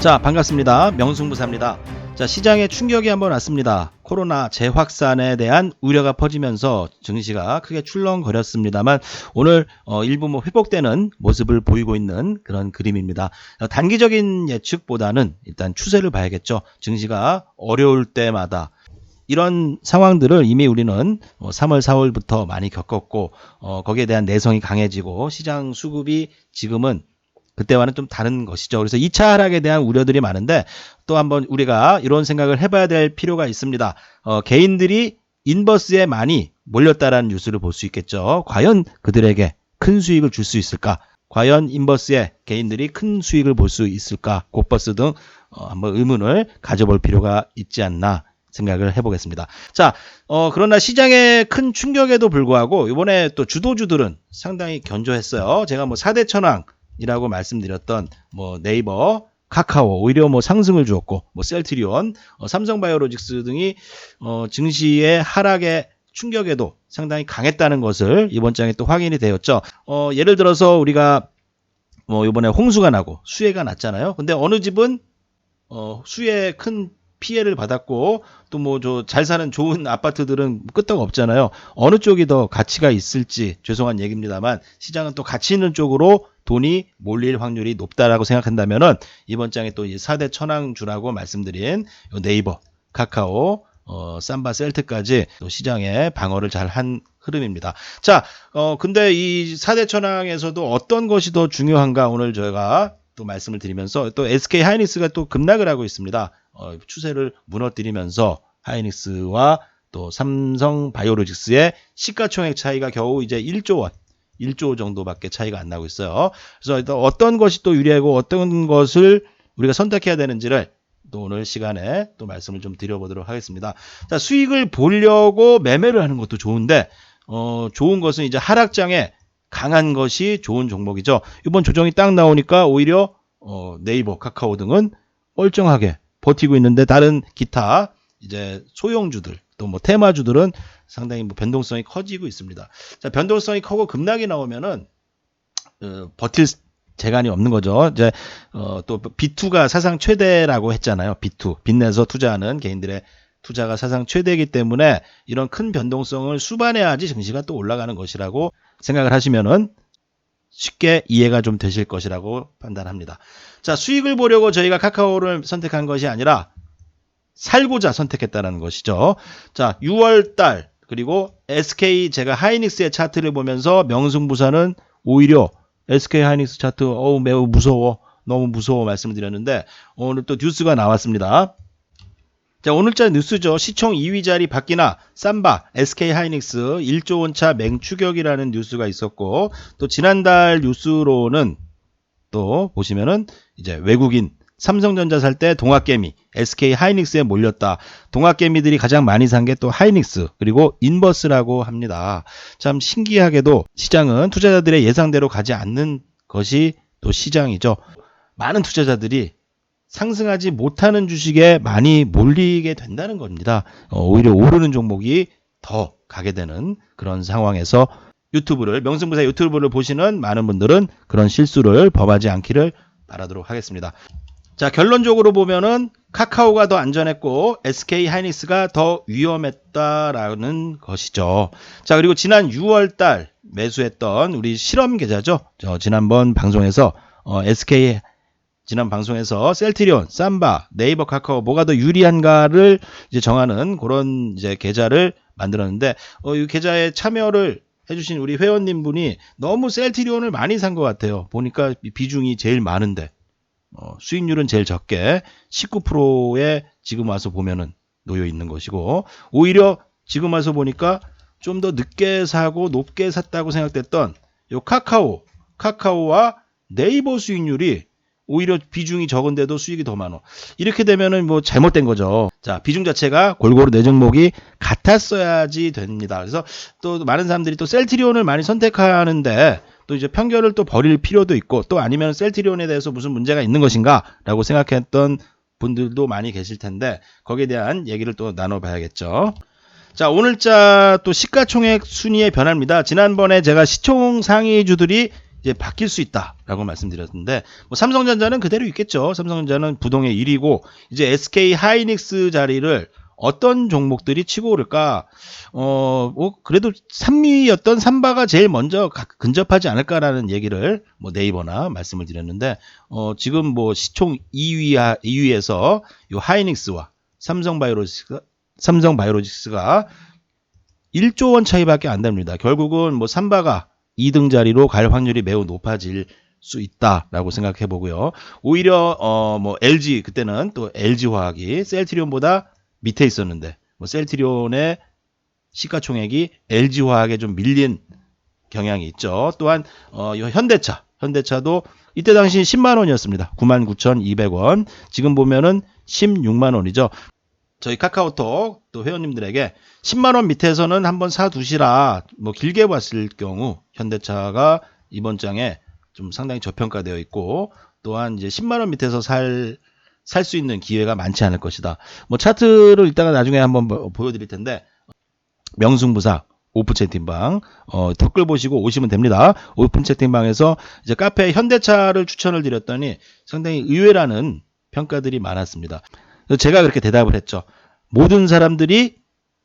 자, 반갑습니다. 명승부사입니다. 자, 시장에 충격이 한번 왔습니다. 코로나 재확산에 대한 우려가 퍼지면서 증시가 크게 출렁거렸습니다만 오늘 일부 회복되는 모습을 보이고 있는 그런 그림입니다. 단기적인 예측보다는 일단 추세를 봐야겠죠. 증시가 어려울 때마다 이런 상황들을 이미 우리는 3월, 4월부터 많이 겪었고 거기에 대한 내성이 강해지고 시장 수급이 지금은 그때와는 좀 다른 것이죠. 그래서 2차 하락에 대한 우려들이 많은데 또 한번 우리가 이런 생각을 해봐야 될 필요가 있습니다. 개인들이 인버스에 많이 몰렸다라는 뉴스를 볼 수 있겠죠. 과연 그들에게 큰 수익을 줄 수 있을까? 과연 인버스에 개인들이 큰 수익을 볼 수 있을까? 곧버스 등 한번 의문을 가져볼 필요가 있지 않나 생각을 해보겠습니다. 자, 그러나 시장의 큰 충격에도 불구하고 이번에 또 주도주들은 상당히 견조했어요. 제가 4대 천왕 이라고 말씀드렸던 네이버, 카카오 오히려 상승을 주었고 셀트리온, 삼성바이오로직스 등이 증시의 하락의 충격에도 상당히 강했다는 것을 이번 장에 또 확인이 되었죠. 예를 들어서 우리가 이번에 홍수가 나고 수해가 났잖아요. 근데 어느 집은 수해에 큰 피해를 받았고 또 잘 사는 좋은 아파트들은 끄떡 없잖아요. 어느 쪽이 더 가치가 있을지 죄송한 얘기입니다만 시장은 또 가치 있는 쪽으로 돈이 몰릴 확률이 높다라고 생각한다면은 이번 장에 또 4대 천왕주라고 말씀드린 네이버, 카카오, 삼바, 셀트까지 또 시장에 방어를 잘 한 흐름입니다. 자, 근데 이 4대 천왕에서도 어떤 것이 더 중요한가 오늘 저희가 또 말씀을 드리면서 또 SK 하이닉스가 또 급락을 하고 있습니다. 추세를 무너뜨리면서 하이닉스와 또 삼성 바이오로직스의 시가총액 차이가 겨우 이제 1조 원, 1조 정도밖에 차이가 안 나고 있어요. 그래서 어떤 것이 또 유리하고 어떤 것을 우리가 선택해야 되는지를 또 오늘 시간에 또 말씀을 좀 드려보도록 하겠습니다. 자, 수익을 보려고 매매를 하는 것도 좋은데 좋은 것은 이제 하락장에 강한 것이 좋은 종목이죠. 이번 조정이 딱 나오니까 오히려 네이버, 카카오 등은 멀쩡하게 버티고 있는데 다른 기타 이제 소형주들 또 테마주들은 상당히 변동성이 커지고 있습니다. 자, 변동성이 크고 급락이 나오면은 버틸 재간이 없는 거죠. 이제 또 B2가 사상 최대라고 했잖아요. B2 빚내서 투자하는 개인들의 투자가 사상 최대이기 때문에 이런 큰 변동성을 수반해야지 증시가 또 올라가는 것이라고 생각을 하시면은 쉽게 이해가 좀 되실 것이라고 판단합니다. 자, 수익을 보려고 저희가 카카오를 선택한 것이 아니라 살고자 선택했다는 것이죠. 자, 6월달 그리고 SK 제가 하이닉스의 차트를 보면서 명승부사는 오히려 SK 하이닉스 차트 매우 무서워, 너무 무서워 말씀을 드렸는데 오늘 또 뉴스가 나왔습니다. 자, 오늘자 뉴스죠. 시총 2위 자리 바뀌나 삼바, SK 하이닉스 1조 원차 맹추격이라는 뉴스가 있었고 또 지난달 뉴스로는 또 보시면은 이제 외국인 삼성전자 살 때 동학개미, SK 하이닉스에 몰렸다. 동학개미들이 가장 많이 산 게 또 하이닉스 그리고 인버스라고 합니다. 참 신기하게도 시장은 투자자들의 예상대로 가지 않는 것이 또 시장이죠. 많은 투자자들이 상승하지 못하는 주식에 많이 몰리게 된다는 겁니다. 오히려 오르는 종목이 더 가게 되는 그런 상황에서 명승부사 유튜브를 보시는 많은 분들은 그런 실수를 범하지 않기를 바라도록 하겠습니다. 자, 결론적으로 보면은 카카오가 더 안전했고 SK 하이닉스가 더 위험했다라는 것이죠. 자, 그리고 지난 6월달 매수했던 우리 실험 계좌죠. 지난번 방송에서 SK 지난 방송에서 셀트리온, 삼바, 네이버, 카카오 뭐가 더 유리한가를 이제 정하는 그런 이제 계좌를 만들었는데 이 계좌에 참여를 해주신 우리 회원님 분이 너무 셀트리온을 많이 산 것 같아요. 보니까 비중이 제일 많은데 수익률은 제일 적게 19%에 지금 와서 보면은 놓여 있는 것이고 오히려 지금 와서 보니까 좀 더 늦게 사고 높게 샀다고 생각됐던 요 카카오와 네이버 수익률이 오히려 비중이 적은데도 수익이 더 많아. 이렇게 되면은 잘못된 거죠. 자, 비중 자체가 골고루 내 종목이 같았어야지 됩니다. 그래서 또 많은 사람들이 또 셀트리온을 많이 선택하는데 또 이제 편견을 또 버릴 필요도 있고 또 아니면 셀트리온에 대해서 무슨 문제가 있는 것인가 라고 생각했던 분들도 많이 계실 텐데 거기에 대한 얘기를 또 나눠봐야겠죠. 자, 오늘자 또 시가총액 순위의 변화입니다. 지난번에 제가 시총 상위주들이 이제 바뀔 수 있다라고 말씀드렸는데, 뭐 삼성전자는 그대로 있겠죠. 삼성전자는 부동의 1위고 이제 SK 하이닉스 자리를 어떤 종목들이 치고 오를까? 그래도 3위였던 삼바가 제일 먼저 근접하지 않을까라는 얘기를 뭐 네이버나 말씀을 드렸는데, 지금 뭐 시총 2위에서 요 하이닉스와 삼성바이오로직스가 1조 원 차이밖에 안 됩니다. 결국은 뭐 삼바가 2등 자리로 갈 확률이 매우 높아질 수 있다라고 생각해 보고요. 오히려 뭐 LG, 그때는 또 LG화학이 셀트리온보다 밑에 있었는데, 뭐 셀트리온의 시가총액이 LG화학에 좀 밀린 경향이 있죠. 또한 현대차도 이때 당시 10만 원이었습니다. 99,200원. 지금 보면은 16만 원이죠. 저희 카카오톡 또 회원님들에게 10만 원 밑에서는 한번 사두시라, 뭐 길게 봤을 경우 현대차가 이번 장에 좀 상당히 저평가되어 있고, 또한 이제 10만 원 밑에서 살 수 있는 기회가 많지 않을 것이다. 뭐 차트를 이따가 나중에 한번 보여드릴 텐데, 명승부사 오픈 채팅방 댓글 보시고 오시면 됩니다. 오픈 채팅방에서 이제 카페 현대차를 추천을 드렸더니 상당히 의외라는 평가들이 많았습니다. 그래서 제가 그렇게 대답을 했죠. 모든 사람들이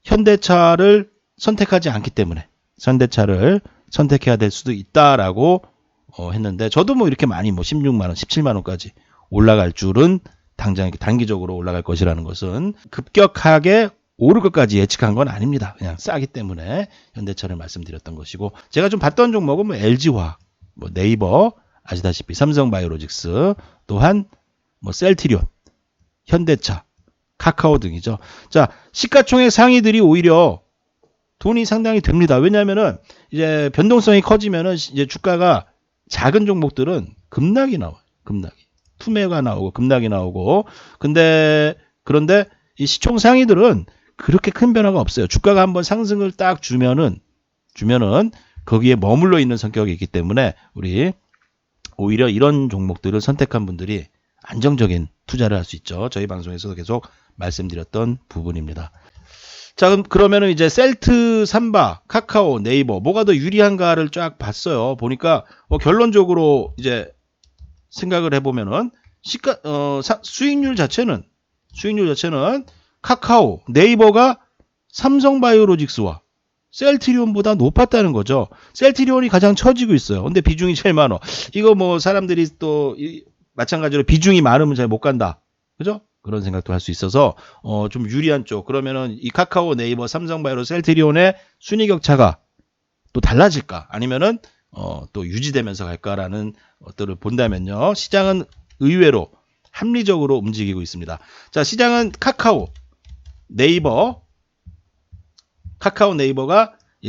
현대차를 선택하지 않기 때문에 현대차를 선택해야 될 수도 있다라고 했는데, 저도 뭐 이렇게 많이 뭐 16만 원, 17만 원까지 올라갈 줄은, 당장 단기적으로 올라갈 것이라는 것은 급격하게 오를 것까지 예측한 건 아닙니다. 그냥 싸기 때문에 현대차를 말씀드렸던 것이고, 제가 좀 봤던 종목은 뭐 LG화학, 뭐 네이버 아시다시피 삼성바이오로직스, 또한 뭐 셀트리온, 현대차, 카카오 등이죠. 자, 시가총액 상위들이 오히려 돈이 상당히 됩니다. 왜냐하면은 이제 변동성이 커지면은 이제 주가가 작은 종목들은 급락이 나와요. 급락이. 투매가 나오고 급락이 나오고. 그런데 이 시총 상위들은 그렇게 큰 변화가 없어요. 주가가 한번 상승을 딱 주면은 거기에 머물러 있는 성격이 있기 때문에 우리 오히려 이런 종목들을 선택한 분들이 안정적인 투자를 할 수 있죠. 저희 방송에서도 계속 말씀드렸던 부분입니다. 자, 그러면은 이제 셀트, 삼바, 카카오, 네이버 뭐가 더 유리한가를 쫙 봤어요. 보니까 결론적으로 이제 생각을 해보면은 수익률 자체는 카카오, 네이버가 삼성바이오로직스와 셀트리온보다 높았다는 거죠. 셀트리온이 가장 처지고 있어요. 근데 비중이 제일 많아. 이거 뭐 사람들이 또 마찬가지로 비중이 많으면 잘 못 간다. 그죠? 그런 생각도 할 수 있어서 좀 유리한 쪽. 그러면은 이 카카오, 네이버, 삼성바이오, 셀트리온의 순위 격차가 또 달라질까? 아니면은 또 유지되면서 갈까라는 것들을 본다면요. 시장은 의외로 합리적으로 움직이고 있습니다. 자, 시장은 카카오, 네이버가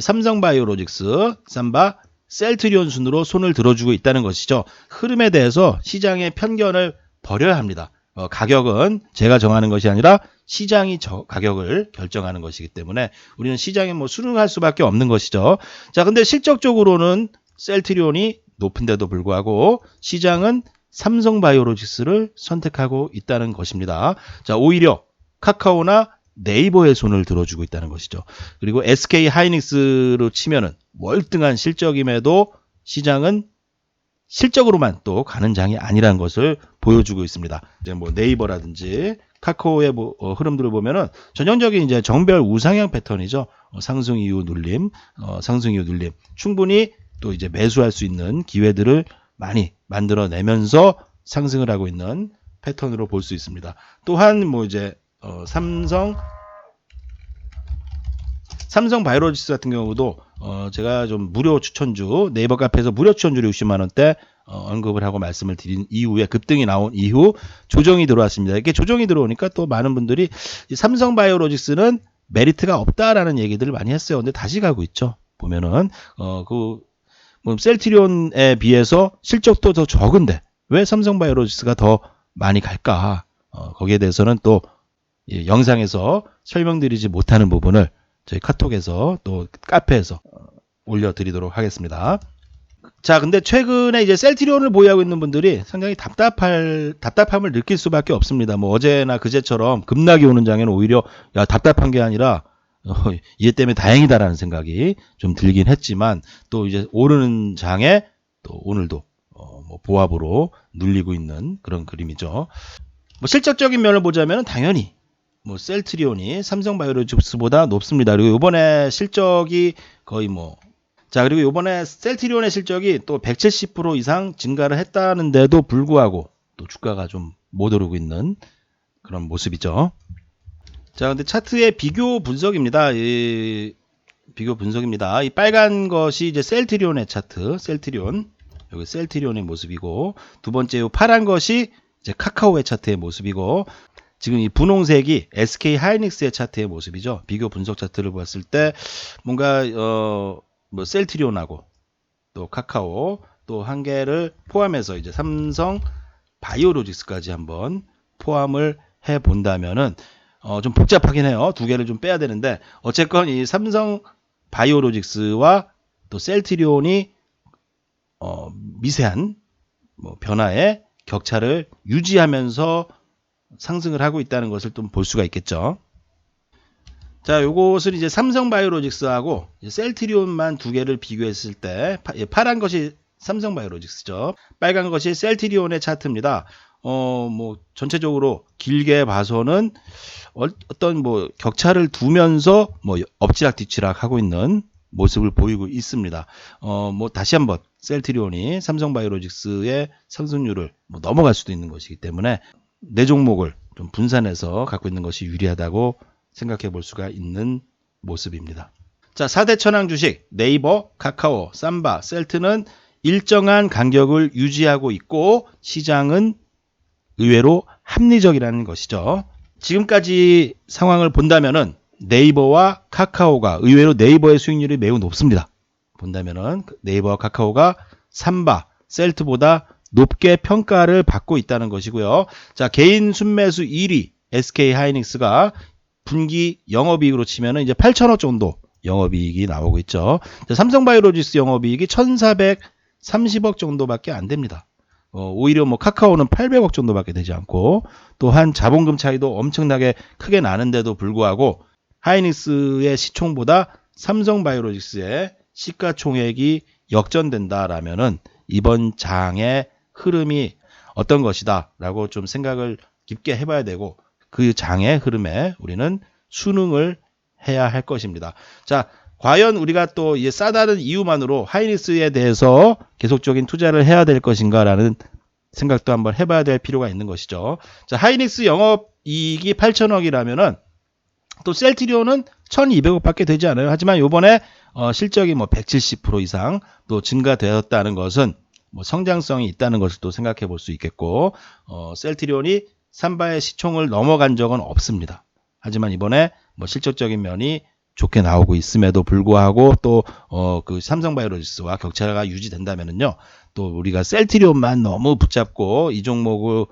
삼성바이오로직스, 삼바, 셀트리온 순으로 손을 들어주고 있다는 것이죠. 흐름에 대해서 시장의 편견을 버려야 합니다. 가격은 제가 정하는 것이 아니라 시장이 가격을 결정하는 것이기 때문에 우리는 시장에 뭐 순응할 수밖에 없는 것이죠. 자, 근데 실적적으로는 셀트리온이 높은데도 불구하고 시장은 삼성바이오로직스를 선택하고 있다는 것입니다. 자, 오히려 카카오나 네이버의 손을 들어주고 있다는 것이죠. 그리고 SK 하이닉스로 치면은 월등한 실적임에도 시장은 실적으로만 또 가는 장이 아니라는 것을 보여주고 있습니다. 이제 뭐 네이버라든지 카카오의 흐름들을 보면은 전형적인 이제 정별 우상향 패턴이죠. 상승 이후 눌림, 충분히 또 이제 매수할 수 있는 기회들을 많이 만들어내면서 상승을 하고 있는 패턴으로 볼 수 있습니다. 또한 뭐 이제 삼성바이오로직스 같은 경우도 제가 좀 무료 추천주, 네이버 카페에서 무료 추천주를 60만 원대 언급을 하고 말씀을 드린 이후에 급등이 나온 이후 조정이 들어왔습니다. 이렇게 조정이 들어오니까 또 많은 분들이 삼성바이오로직스는 메리트가 없다라는 얘기들을 많이 했어요. 근데 다시 가고 있죠. 보면은 뭐 셀트리온에 비해서 실적도 더 적은데 왜 삼성바이오로직스가 더 많이 갈까? 거기에 대해서는 또 영상에서 설명드리지 못하는 부분을 저희 카톡에서 또 카페에서 올려드리도록 하겠습니다. 자, 근데 최근에 이제 셀트리온을 보유하고 있는 분들이 상당히 답답함을 느낄 수밖에 없습니다. 뭐 어제나 그제처럼 급락이 오는 장에는 오히려 답답한 게 아니라 얘 때문에 다행이다라는 생각이 좀 들긴 했지만, 또 이제 오르는 장에 또 오늘도 뭐 보합으로 눌리고 있는 그런 그림이죠. 뭐 실적적인 면을 보자면 당연히 뭐 셀트리온이 삼성바이오로직스보다 높습니다. 그리고 이번에 실적이 거의 그리고 이번에 셀트리온의 실적이 또 170% 이상 증가를 했다는데도 불구하고 또 주가가 좀 못 오르고 있는 그런 모습이죠. 자, 근데 차트의 비교 분석입니다. 이 빨간 것이 이제 셀트리온의 차트, 셀트리온. 여기 셀트리온의 모습이고, 두 번째 이 파란 것이 이제 카카오의 차트의 모습이고, 지금 이 분홍색이 SK 하이닉스의 차트의 모습이죠. 비교 분석 차트를 봤을 때 뭔가 뭐 셀트리온하고 또 카카오 또 한 개를 포함해서 이제 삼성 바이오로직스까지 한번 포함을 해 본다면은 좀 복잡하긴 해요. 두 개를 좀 빼야 되는데 어쨌건 이 삼성 바이오로직스와 또 셀트리온이 미세한 변화의 격차를 유지하면서 상승을 하고 있다는 것을 좀 볼 수가 있겠죠. 자, 요것은 이제 삼성바이오로직스하고 셀트리온만 두 개를 비교했을 때 파란 것이 삼성바이오로직스죠. 빨간 것이 셀트리온의 차트입니다. 뭐 전체적으로 길게 봐서는 어떤 뭐 격차를 두면서 뭐 엎치락 뒤치락 하고 있는 모습을 보이고 있습니다. 뭐 다시 한번 셀트리온이 삼성바이오로직스의 상승률을 넘어갈 수도 있는 것이기 때문에 내 종목을 좀 분산해서 갖고 있는 것이 유리하다고 생각해 볼 수가 있는 모습입니다. 자, 4대 천왕 주식 네이버, 카카오, 삼바, 셀트는 일정한 간격을 유지하고 있고 시장은 의외로 합리적이라는 것이죠. 지금까지 상황을 본다면은 네이버와 카카오가 의외로 네이버의 수익률이 매우 높습니다. 본다면은 네이버와 카카오가 삼바, 셀트보다 높게 평가를 받고 있다는 것이고요. 자, 개인 순매수 1위 SK 하이닉스가 분기 영업이익으로 치면은 이제 8천억 정도 영업이익이 나오고 있죠. 자, 삼성바이오로직스 영업이익이 1,430억 정도밖에 안 됩니다. 오히려 뭐 카카오는 800억 정도밖에 되지 않고 또한 자본금 차이도 엄청나게 크게 나는데도 불구하고 하이닉스의 시총보다 삼성바이오로직스의 시가총액이 역전된다라면은 이번 장의 흐름이 어떤 것이다 라고 좀 생각을 깊게 해봐야 되고 그 장의 흐름에 우리는 순응을 해야 할 것입니다. 자, 과연 우리가 또 이제 싸다는 이유만으로 하이닉스에 대해서 계속적인 투자를 해야 될 것인가라는 생각도 한번 해봐야 될 필요가 있는 것이죠. 자, 하이닉스 영업이익이 8천억이라면은 또 셀트리온은 1,200억밖에 되지 않아요. 하지만 이번에 실적이 뭐 170% 이상 또 증가되었다는 것은 뭐 성장성이 있다는 것을 또 생각해 볼 수 있겠고 셀트리온이 삼바의 시총을 넘어간 적은 없습니다. 하지만 이번에 뭐 실적적인 면이 좋게 나오고 있음에도 불구하고 또 그 삼성바이오로직스와 격차가 유지된다면은요. 또 우리가 셀트리온만 너무 붙잡고 이 종목으로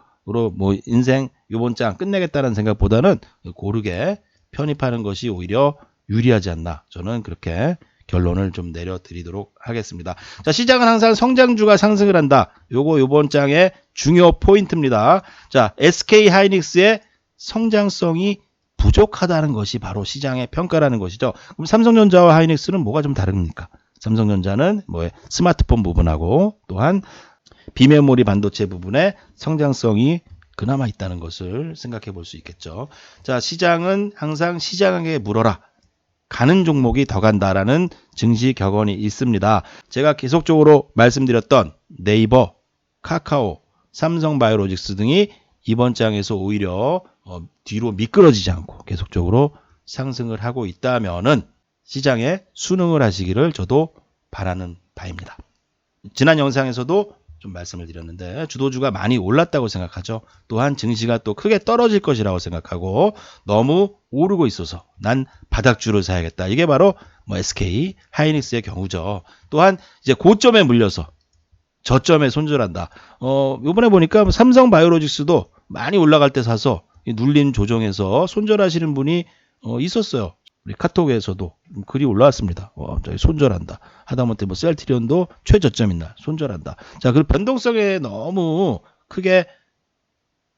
뭐 인생 요번 장 끝내겠다는 생각보다는 고르게 편입하는 것이 오히려 유리하지 않나. 저는 그렇게 결론을 좀 내려드리도록 하겠습니다. 자, 시장은 항상 성장주가 상승을 한다. 요거 요번 장의 중요 포인트입니다. 자, SK 하이닉스의 성장성이 부족하다는 것이 바로 시장의 평가라는 것이죠. 그럼 삼성전자와 하이닉스는 뭐가 좀 다릅니까? 삼성전자는 뭐 스마트폰 부분하고 또한 비메모리 반도체 부분의 성장성이 그나마 있다는 것을 생각해 볼 수 있겠죠. 자, 시장은 항상 시장에 물어라. 가는 종목이 더 간다라는 증시 격언이 있습니다. 제가 계속적으로 말씀드렸던 네이버, 카카오, 삼성바이오로직스 등이 이번 장에서 오히려 뒤로 미끄러지지 않고 계속적으로 상승을 하고 있다면은 시장에 순응을 하시기를 저도 바라는 바입니다. 지난 영상에서도 좀 말씀을 드렸는데 주도주가 많이 올랐다고 생각하죠. 또한 증시가 또 크게 떨어질 것이라고 생각하고 너무 오르고 있어서 난 바닥주를 사야겠다. 이게 바로 뭐 SK 하이닉스의 경우죠. 또한 이제 고점에 물려서 저점에 손절한다. 이번에 보니까 삼성바이오로직스도 많이 올라갈 때 사서 눌림 조정해서 손절하시는 분이 있었어요. 우리 카톡에서도 글이 올라왔습니다. 저기 손절한다. 하다못해 뭐 셀트리온도 최저점인 날 손절한다. 자, 그 변동성에 너무 크게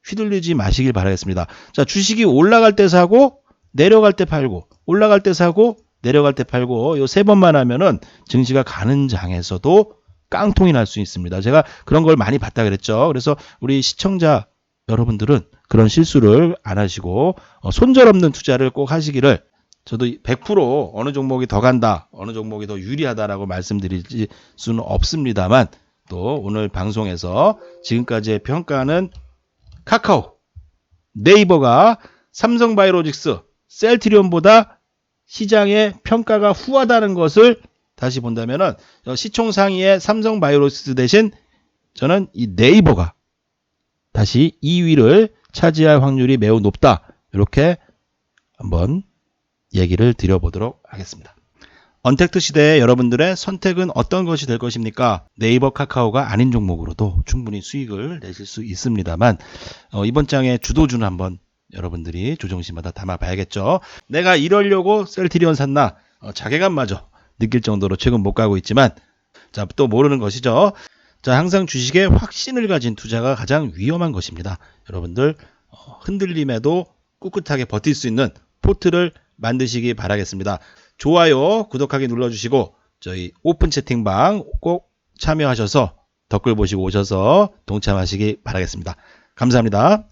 휘둘리지 마시길 바라겠습니다. 자, 주식이 올라갈 때 사고 내려갈 때 팔고 올라갈 때 사고 내려갈 때 팔고 요 세 번만 하면은 증시가 가는 장에서도 깡통이 날 수 있습니다. 제가 그런 걸 많이 봤다 그랬죠. 그래서 우리 시청자 여러분들은 그런 실수를 안 하시고 손절없는 투자를 꼭 하시기를, 저도 100% 어느 종목이 더 간다, 어느 종목이 더 유리하다라고 말씀드릴 수는 없습니다만, 또 오늘 방송에서 지금까지의 평가는 카카오, 네이버가 삼성바이오로직스, 셀트리온보다 시장의 평가가 후하다는 것을 다시 본다면은 시총 상위의 삼성바이오로직스 대신 저는 이 네이버가 다시 2위를 차지할 확률이 매우 높다. 이렇게 한번 얘기를 드려보도록 하겠습니다. 언택트 시대에 여러분들의 선택은 어떤 것이 될 것입니까? 네이버, 카카오가 아닌 종목으로도 충분히 수익을 내실 수 있습니다만, 이번 장의 주도주는 한번 여러분들이 조정심마다 담아봐야겠죠. 내가 이러려고 셀트리온 샀나? 자괴감마저 느낄 정도로 최근 못 가고 있지만, 자, 또 모르는 것이죠. 자, 항상 주식에 확신을 가진 투자가 가장 위험한 것입니다. 여러분들 흔들림에도 꿋꿋하게 버틸 수 있는 포트를 만드시기 바라겠습니다. 좋아요, 구독하기 눌러주시고 저희 오픈 채팅방 꼭 참여하셔서 댓글 보시고 오셔서 동참하시기 바라겠습니다. 감사합니다.